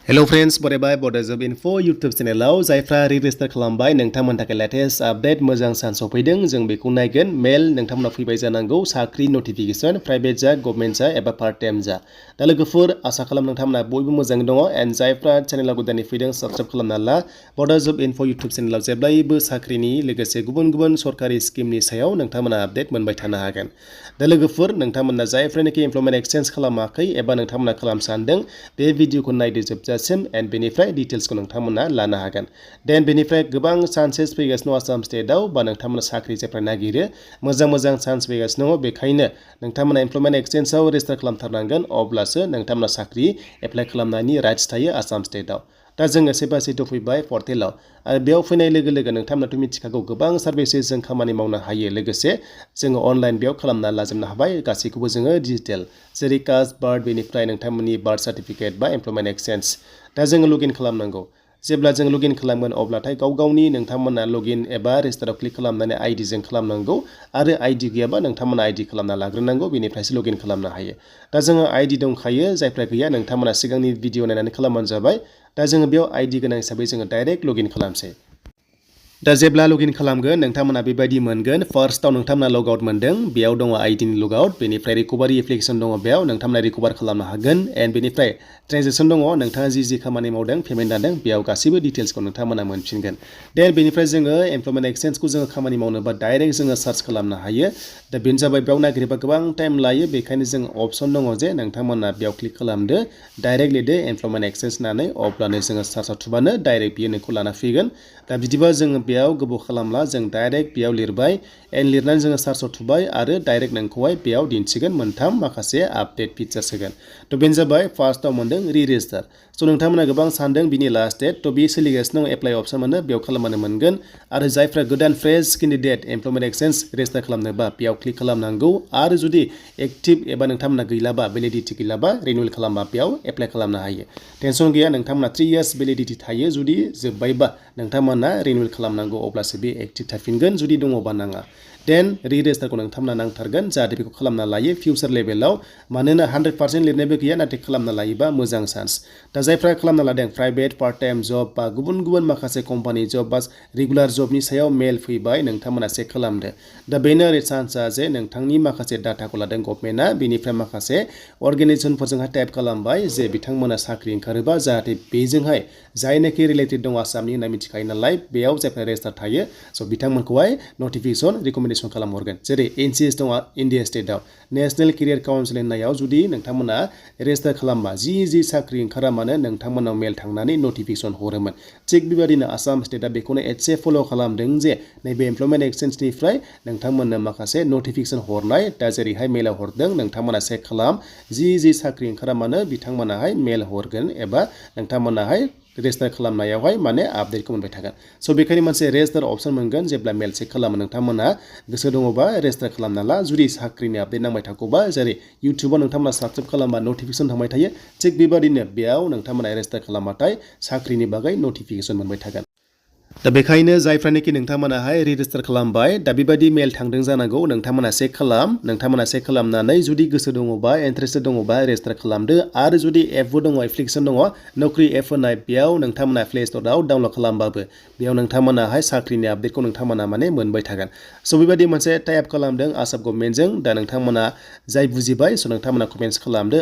Hello friends, बरायबाय Govt-Pvt YouTube चेनेलाव जायफ्रा register खालामबाय नोंथांमोननि थाखाय लेटेस्ट आपडेट मोजां सान सफैदों जों बेखौ नायगोन मेल नोंथांमोनाव फैबाय जानांगौ साख्रि नटिफिकेशन प्राइभेट जा गभर्नमेन्ट जा एबा पार्ट टाइम जा दा लोगोफोर आसा खालाम नोंथांमोना बयबो मोजाङै दङ एन्ड जायफ्रा चेनेलाव गोदानै फैदों साबस्क्राइब खालामना ला Govt-Pvt YouTube चेनेलाव जेब्लायबो साख्रिनि लोगोसे गुबुन गुबुन सरकारि स्किमनि सायाव नोंथांमोना आपडेट मोनबाय थानो हागोन दा लोगोफोर नोंथांमोना जायफ्रानोखि एमप्लयमेन्ट एक्सचेन्ज खालामाखै एबा नोंथांमोना खालाम सानदों बे भिडिअखौ नायदो जोबजासिम एन्ड बेनिफ्राय डिटेल्सखौ नोंथांमोना लानो हागोन देन बेनिफ्राय गोबां चान्सेस फैगासिनो आसाम स्टेटआव बा नोंथांमोना साख्रि जेफ्रा नागिरो मोजां चान्स फैगासिनो दङ बेखायनो नोंथांमोना एमप्लयमेन्ट एक्सचेन्जआव रेजिस्टार खालामथारनांगोन अब्लासो नोंथांमोना साख्रि एप्लाइ खालामनायनि राइट्स थायो आसाम स्टेटआव दा जोङो सेपासिट फैबाय पर्टेलाव आरो बेयाव फैनाय लोगो लोगो नोंथांमोनाथ' मिथिखागौ गोबां सार्भिसेस जों खामानि मावनो हायो लोगोसे जोङो अनलाइन बेयाव खालामना लाजोबनो हाबाय गासैखौबो जोङो डिजिटेल जेरै कास्ट बार्थ बेनिफ्राय नोंथांमोननि बार्थ सार्टिफिकेट बा एमप्लयमेन्ट एक्सचेन्ज दा जोङो लगइन खालामनांगौ जेब्ला जों लगइन खालामगोन अब्लाथाय गावनि नोंथांमोना लगइन एबा रेजिस्टाराव क्लिक खालामनानै आइडि जों खालामनांगौ आरो आइडि गैयाबा नोंथांमोना आइडि खालामना लाग्रोनांगौ बेनिफ्रायसो लगइन खालामनो हायो दा जोङो आइडि दंखायो जायफ्रा गैया नोंथांमोना सिगांनि भिडिअ नायनानै खालामबानो जाबाय दा जोङो बेयाव आइडि गोनां हिसाबै जोङो डाइरेक्ट लगइन खालामसै दा जेब्ला लगइन खालामगोन नोंथांमोना बेबायदि मोनगोन फार्स्टआव नोंथांमोना लग आउट मोनदों बेयाव दङ आइडिनि लग आउट बेनिफ्राय रिकभारि एप्लिकेसन दङ बेयाव नोंथांमोना रिकभार खालामनो हागोन एन्ड बेनिफ्राय ट्रेन्जेक्सन दङ नोंथाङा जि खामानि मावदों पेमेन्ट जादों बेयाव गासैबो डिटेल्सखौ नोंथांमोना मोनफिनगोन देन बेनिफ्राय जोङो एमप्लयमेन्ट एक्सचेन्जखौ जोङो खामानि मावनोबा डाइरेक्ट जोङो सार्च खालामनो हायो दा बेनो जाबाय बेयाव नागिरोबा गोबां टाइम लायो बेखायनो जों अपसन दङ जे नोंथांमोना बेयाव क्लिक खालामदो डाइरेक्ट लिरदो एमप्लयमेन्ट एक्सचेन्ज होननानै अब्लानो जोङो सार्चआव थुबानो डाइरेक्ट बियो नोंखौ लाना फैगोन दा बिदिबा जोङो बेयाव गोबाव खालामला जों डाइरेक्ट बेयाव लिरबाय एन्ड लिरनानै जोङो सार्चआव थुबाय आरो डाइरेक्ट नोंखौहाय बेयाव दिन्थिगोन मोनथाम माखासे आपडेट फिचार्स होगोन थ' बेनो जाबाय फार्स्टआव मोनदों रेजिस्टार स' नोंथांमोना गोबां सानदों बिनि लास्ट डेट थ' बे सोलिगासिनो दं एप्लाइ अपसन मोनो बेयाव खालामबानो मोनगोन आरो जायफ्रा गोदान fresh candidate employment exchange register खालामनोबा बेयाव क्लिक खालामनांगौ आरो जुदि एक्टिभ एबा नोंथांमोना गैलाबा भेलिडिटि गैलाबा रिनिउवेल खालामबा बेयाव एप्लाइ खालामनो हायो टेनसन गैया नोंथांमोना 3 इयार्स भेलिडिटि थायो जुदि जोब्बायबा नोंथांमोना रिनिउवेल खालामनांगौ अब्लासो बे एक्टिभ थाफिनगोन जुदि दङबा नाङा देन रेजिस्टारखौ नोंथांमोना नांथारगोन जाहाथे बेखौ खालामना लायो फिउचार लेभेलाव मानोना 100% लिरनायबो गैया नाथाय खालामना लायोबा मोजां चान्स दा जायफ्रा खालामना लादों प्राइभेट पार्ट टाइम जब बा गुबुन माखासे कम्पानि जब बा रेगुलार जबनि सायाव मेल फैबाय नोंथांमोना चेक खालामदो दा बेनो आरो चान्सआ जे नोंथांनि माखासे डाटाखौ लादों गभर्नमेन्टआ बेनिफ्राय माखासे अर्गेनाइजेसनफोरजोंहाय टाइप खालामबाय जे बिथांमोना साख्रि ओंखारोबा जाहाथे बेजोंहाय जायनाखि रिलेटेड दं आसामनि होनना मिथिखायो नालाय बेयाव जायफ्रा रेजिस्टार थायो स' बिथांमोनखौहाय नटिफिकेसन रिकमेन्डेसन खालामहरगोन जेरै एनसिएस दङ इन्डिया स्टेटआव नेशनेल केरियार काउन्सिल होननायाव जुदि नोंथांमोना रेजिस्टार खालामबा जि साख्रि ओंखारा मानो नोंथांमोनाव मेल थांनानै नटिफिकेसन हरोमोन थिग बेबायदिनो आसाम स्टेटआ बेखौनो एसे फल' खालामदों जे नैबे एमप्लयमेन्ट एक्सचेन्जनिफ्राय नोंथांमोननो माखासे नटिफिकेसन हरनाय दा जेरैहाय मेलाव हरदों नोंथांमोना चेक खालाम जि साख्रि ओंखारा मानो बिथांमोनाहाय मेल हरगोन एबा नोंथांमोनाहाय रेजिस्टार खालामनायावहाय माने आपडेटखौ मोनबाय थागोन स' बेखायनो मोनसे रेजिस्टार अपसन मोनगोन जेब्ला मेल चेक खालामो नोंथांमोना गोसो दङबा रेजिस्टार खालामना ला जुदि साख्रिनि आपडेट नांबाय थागौबा जेरै इउटुबाव नोंथांमोना साबस्क्राइब खालामबा नटिफिकेसन थांबाय थायो थिग बेबादिनो बेयाव नोंथांमोना रेजिस्टार खालामबाथाय साख्रिनि बागै नटिफिकेसन मोनबाय थागोन दा बेखायनो जायफ्रानोखि नोंथांमोनाहाय रेजिस्टार खालामबाय दा बेबायदि मेल थांदों जानांगौ नोंथांमोना चेक खालामनानै जुदि गोसो दङबा इन्टारेस्टेड दङबा रेजिस्टार खालामदो आरो जुदि एपबो दङ एप्लिकेसन दङ नौकरी एप होननाय बेयाव नोंथांमोना प्ले स्ट'राव डाउनलड खालामबाबो बेयाव नोंथांमोनाहाय साख्रिनि आपडेटखौ नोंथांमोना माने मोनबाय थागोन स' बेबायदि मोनसे टाइप खालामदों आसाम गभर्नमेन्टजों दा नोंथांमोना जाय बुजिबाय स' नोंथांमोना कमेन्ट्स खालामदो